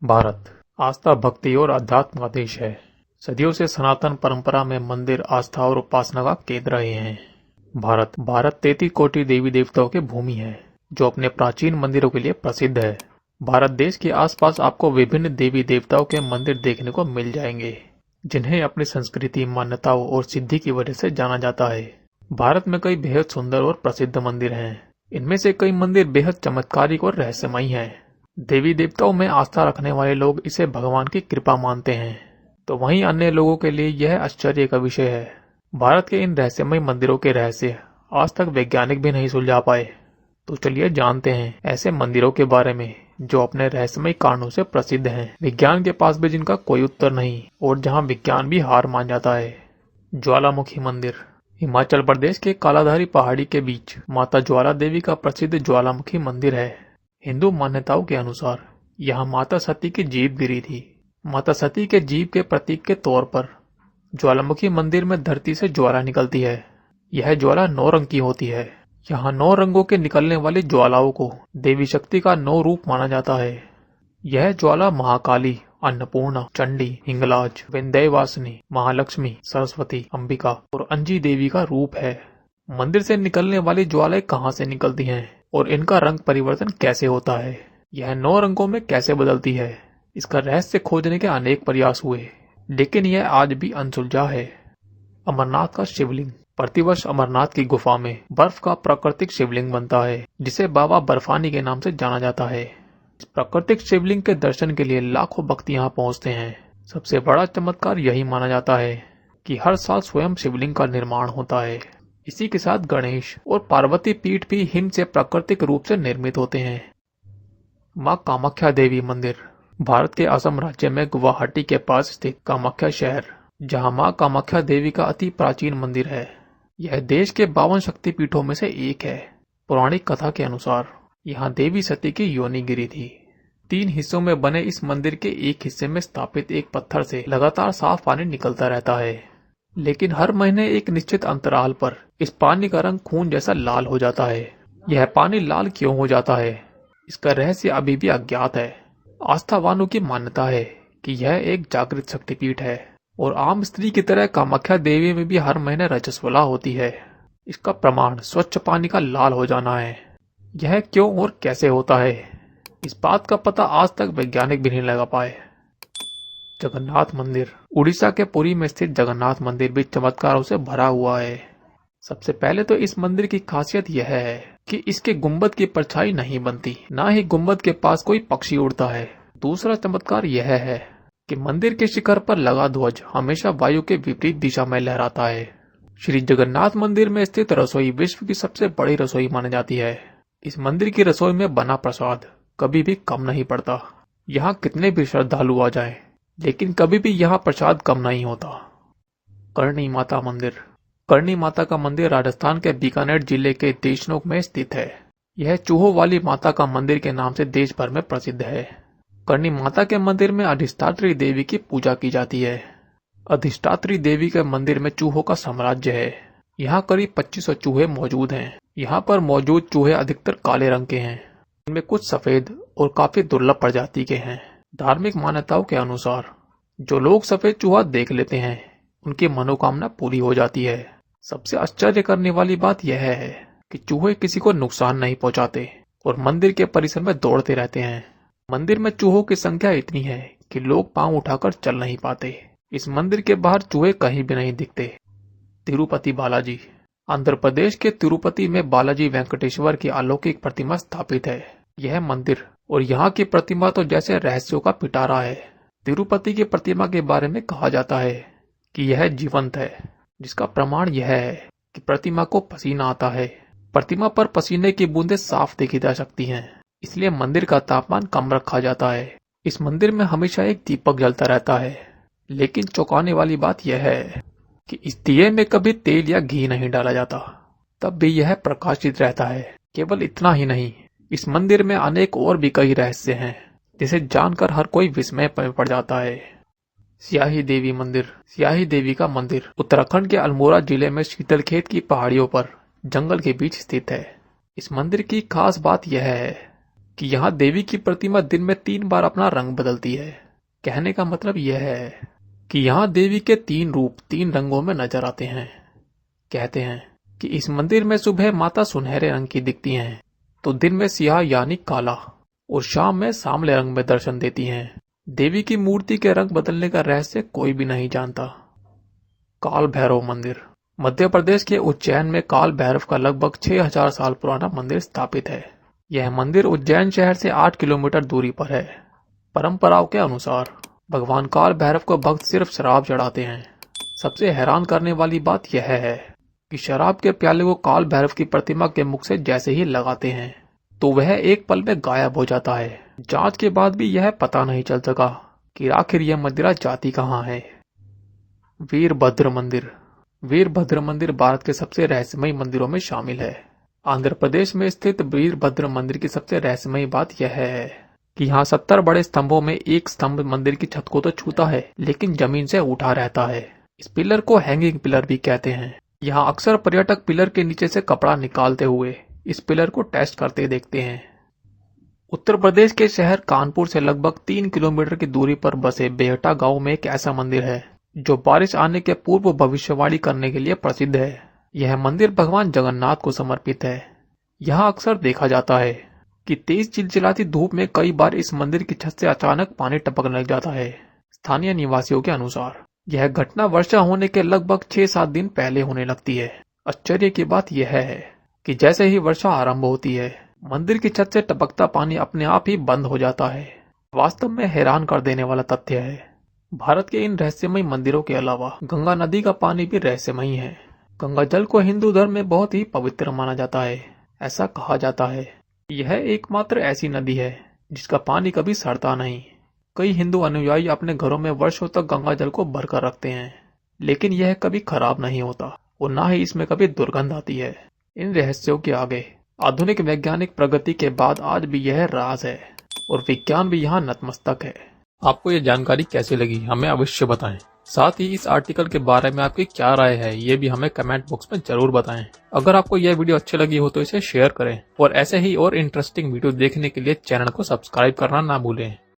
भारत आस्था, भक्ति और अध्यात्म का देश है। सदियों से सनातन परंपरा में मंदिर आस्था और उपासना का केंद्र रहे हैं। भारत 33 कोटि देवी देवताओं की भूमि है, जो अपने प्राचीन मंदिरों के लिए प्रसिद्ध है। भारत देश के आसपास आपको विभिन्न देवी देवताओं के मंदिर देखने को मिल जाएंगे, जिन्हें अपनी संस्कृति, मान्यताओं और सिद्धि की वजह से जाना जाता है। भारत में कई बेहद सुंदर और प्रसिद्ध मंदिर हैं। इनमें से कई मंदिर बेहद चमत्कारिक और रहस्यमयी हैं। देवी देवताओं में आस्था रखने वाले लोग इसे भगवान की कृपा मानते हैं, तो वहीं अन्य लोगों के लिए यह आश्चर्य का विषय है। भारत के इन रहस्यमय मंदिरों के रहस्य आज तक वैज्ञानिक भी नहीं सुलझा पाए। तो चलिए जानते हैं ऐसे मंदिरों के बारे में जो अपने रहस्यमय कारणों से प्रसिद्ध हैं, विज्ञान के पास भी जिनका कोई उत्तर नहीं और जहां विज्ञान भी हार मान जाता है। ज्वालामुखी मंदिर। हिमाचल प्रदेश के कालाधारी पहाड़ी के बीच माता ज्वाला देवी का प्रसिद्ध ज्वालामुखी मंदिर है। हिंदू मान्यताओं के अनुसार यहाँ माता सती की जीभ गिरी थी। माता सती के जीभ के प्रतीक के तौर पर ज्वालामुखी मंदिर में धरती से ज्वाला निकलती है। यह ज्वाला 9 रंग की होती है। यहाँ 9 रंगों के निकलने वाली ज्वालाओं को देवी शक्ति का 9 रूप माना जाता है। यह ज्वाला महाकाली, अन्नपूर्णा, चंडी, हिंगलाज, विंध्यवासिनी, महालक्ष्मी, सरस्वती, अंबिका और अंजी देवी का रूप है। मंदिर से निकलने वाली ज्वालाएं कहाँ से निकलती हैं और इनका रंग परिवर्तन कैसे होता है, यह 9 रंगों में कैसे बदलती है, इसका रहस्य खोजने के अनेक प्रयास हुए, लेकिन यह आज भी अनसुलझा है। अमरनाथ का शिवलिंग। प्रतिवर्ष अमरनाथ की गुफा में बर्फ का प्राकृतिक शिवलिंग बनता है, जिसे बाबा बर्फानी के नाम से जाना जाता है। इस प्राकृतिक शिवलिंग के दर्शन के लिए लाखों भक्त यहाँ पहुँचते हैं। सबसे बड़ा चमत्कार यही माना जाता है कि हर साल स्वयं शिवलिंग का निर्माण होता है। इसी के साथ गणेश और पार्वती पीठ भी हिम से प्राकृतिक रूप से निर्मित होते हैं। मां कामाख्या देवी मंदिर। भारत के असम राज्य में गुवाहाटी के पास स्थित कामाख्या शहर, जहां मां कामाख्या देवी का अति प्राचीन मंदिर है। यह देश के 52 शक्तिपीठों में से एक है। पौराणिक कथा के अनुसार यहाँ देवी सती की योनि गिरी थी। 3 हिस्सों में बने इस मंदिर के एक हिस्से में स्थापित एक पत्थर से लगातार साफ पानी निकलता रहता है, लेकिन हर महीने एक निश्चित अंतराल पर इस पानी का रंग खून जैसा लाल हो जाता है। यह पानी लाल क्यों हो जाता है, इसका रहस्य अभी भी अज्ञात है। आस्थावानों की मान्यता है कि यह एक जागृत शक्तिपीठ है और आम स्त्री की तरह कामाख्या देवी में भी हर महीने रजस्वला होती है। इसका प्रमाण स्वच्छ पानी का लाल हो जाना है। यह क्यों और कैसे होता है, इस बात का पता आज तक वैज्ञानिक भी नहीं लगा पाए। जगन्नाथ मंदिर। उड़ीसा के पुरी में स्थित जगन्नाथ मंदिर भी चमत्कारों से भरा हुआ है। सबसे पहले तो इस मंदिर की खासियत यह है कि इसके गुंबद की परछाई नहीं बनती, ना ही गुंबद के पास कोई पक्षी उड़ता है। दूसरा चमत्कार यह है कि मंदिर के शिखर पर लगा ध्वज हमेशा वायु के विपरीत दिशा में लहराता है। श्री जगन्नाथ मंदिर में स्थित रसोई विश्व की सबसे बड़ी रसोई मानी जाती है। इस मंदिर की रसोई में बना प्रसाद कभी भी कम नहीं पड़ता। यहाँ कितने भी श्रद्धालु आ जाएं, लेकिन कभी भी यहाँ प्रसाद कम नहीं होता। करणी माता मंदिर। करणी माता का मंदिर राजस्थान के बीकानेर जिले के देशनोक में स्थित है। यह चूहों वाली माता का मंदिर के नाम से देश भर में प्रसिद्ध है। करणी माता के मंदिर में अधिष्ठात्री देवी की पूजा की जाती है। अधिष्ठात्री देवी के मंदिर में चूहों का साम्राज्य है। यहाँ करीब 2500 चूहे मौजूद हैं। यहाँ पर मौजूद चूहे अधिकतर काले रंग के हैं, इनमें कुछ सफेद और काफी दुर्लभ प्रजाति के हैं। धार्मिक मान्यताओं के अनुसार जो लोग सफेद चूहा देख लेते हैं, उनकी मनोकामना पूरी हो जाती है। सबसे आश्चर्य करने वाली बात यह है कि चूहे किसी को नुकसान नहीं पहुंचाते और मंदिर के परिसर में दौड़ते रहते हैं। मंदिर में चूहों की संख्या इतनी है कि लोग पांव उठाकर चल नहीं पाते। इस मंदिर के बाहर चूहे कहीं भी नहीं दिखते। तिरुपति बालाजी। आंध्र प्रदेश के तिरुपति में बालाजी वेंकटेश्वर की अलौकिक प्रतिमा स्थापित है। यह मंदिर और यहाँ की प्रतिमा तो जैसे रहस्यों का पिटारा है। तिरुपति की प्रतिमा के बारे में कहा जाता है कि यह जीवंत है, जिसका प्रमाण यह है कि प्रतिमा को पसीना आता है। प्रतिमा पर पसीने की बूंदें साफ देखी जा सकती हैं, इसलिए मंदिर का तापमान कम रखा जाता है। इस मंदिर में हमेशा एक दीपक जलता रहता है, लेकिन चौंकाने वाली बात यह है कि इस दिए में कभी तेल या घी नहीं डाला जाता, तब भी यह प्रकाशित रहता है। केवल इतना ही नहीं, इस मंदिर में अनेक और भी कई रहस्य हैं, जिसे जानकर हर कोई विस्मय में पड़ जाता है। स्याही देवी मंदिर। स्याही देवी का मंदिर उत्तराखंड के अल्मोड़ा जिले में शीतलखेत की पहाड़ियों पर जंगल के बीच स्थित है। इस मंदिर की खास बात यह है कि यहाँ देवी की प्रतिमा दिन में 3 बार अपना रंग बदलती है। कहने का मतलब यह है कि यहाँ देवी के 3 रूप 3 रंगों में नजर आते हैं। कहते हैं कि इस मंदिर में सुबह माता सुनहरे रंग की दिखती हैं, तो दिन में सियाह यानी काला और शाम में सांवले रंग में दर्शन देती हैं। देवी की मूर्ति के रंग बदलने का रहस्य कोई भी नहीं जानता। काल भैरव मंदिर। मध्य प्रदेश के उज्जैन में काल भैरव का लगभग 6000 साल पुराना मंदिर स्थापित है। यह मंदिर उज्जैन शहर से 8 किलोमीटर दूरी पर है। परंपराओं के अनुसार भगवान काल भैरव को भक्त सिर्फ शराब चढ़ाते हैं। सबसे हैरान करने वाली बात यह है कि शराब के प्याले को काल भैरव की प्रतिमा के मुख से जैसे ही लगाते हैं तो वह एक पल में गायब हो जाता है। जांच के बाद भी यह पता नहीं चल सका कि आखिर यह मदिरा जाती कहाँ है। वीरभद्र मंदिर। वीरभद्र मंदिर भारत के सबसे रहस्यमयी मंदिरों में शामिल है। आंध्र प्रदेश में स्थित वीरभद्र मंदिर की सबसे रहस्यमयी बात यह है कि यहाँ 70 बड़े स्तंभों में एक स्तंभ मंदिर की छत को तो छूता है, लेकिन जमीन से उठा रहता है। इस पिलर को हैंगिंग पिलर भी कहते हैं। यहाँ अक्सर पर्यटक पिलर के नीचे से कपड़ा निकालते हुए इस पिलर को टेस्ट करते देखते हैं। उत्तर प्रदेश के शहर कानपुर से लगभग 3 किलोमीटर की दूरी पर बसे बेहटा गांव में एक ऐसा मंदिर है जो बारिश आने के पूर्व भविष्यवाणी करने के लिए प्रसिद्ध है। यह मंदिर भगवान जगन्नाथ को समर्पित है। यहाँ अक्सर देखा जाता है कि तेज चिलचिलाती धूप में कई बार इस मंदिर की छत से अचानक पानी टपकने लग जाता है। स्थानीय निवासियों के अनुसार यह घटना वर्षा होने के लगभग 6-7 दिन पहले होने लगती है। आश्चर्य की बात यह है कि जैसे ही वर्षा आरंभ होती है, मंदिर की छत से टपकता पानी अपने आप ही बंद हो जाता है। वास्तव में हैरान कर देने वाला तथ्य है। भारत के इन रहस्यमयी मंदिरों के अलावा गंगा नदी का पानी भी रहस्यमयी है। गंगा जल को हिंदू धर्म में बहुत ही पवित्र माना जाता है। ऐसा कहा जाता है यह एकमात्र ऐसी नदी है जिसका पानी कभी सड़ता नहीं। कई हिंदू अनुयायी अपने घरों में वर्षों तक गंगा जल को भरकर रखते हैं, लेकिन यह कभी खराब नहीं होता और न ही इसमें कभी दुर्गंध आती है। इन रहस्यों के आगे आधुनिक वैज्ञानिक प्रगति के बाद आज भी यह राज है और विज्ञान भी यहाँ नतमस्तक है। आपको ये जानकारी कैसी लगी हमें अवश्य बताएं। साथ ही इस आर्टिकल के बारे में आपकी क्या राय है ये भी हमें कमेंट बॉक्स में जरूर बताएं। अगर आपको यह वीडियो अच्छी लगी हो तो इसे शेयर करें और ऐसे ही और इंटरेस्टिंग वीडियो देखने के लिए चैनल को सब्सक्राइब करना ना भूलें।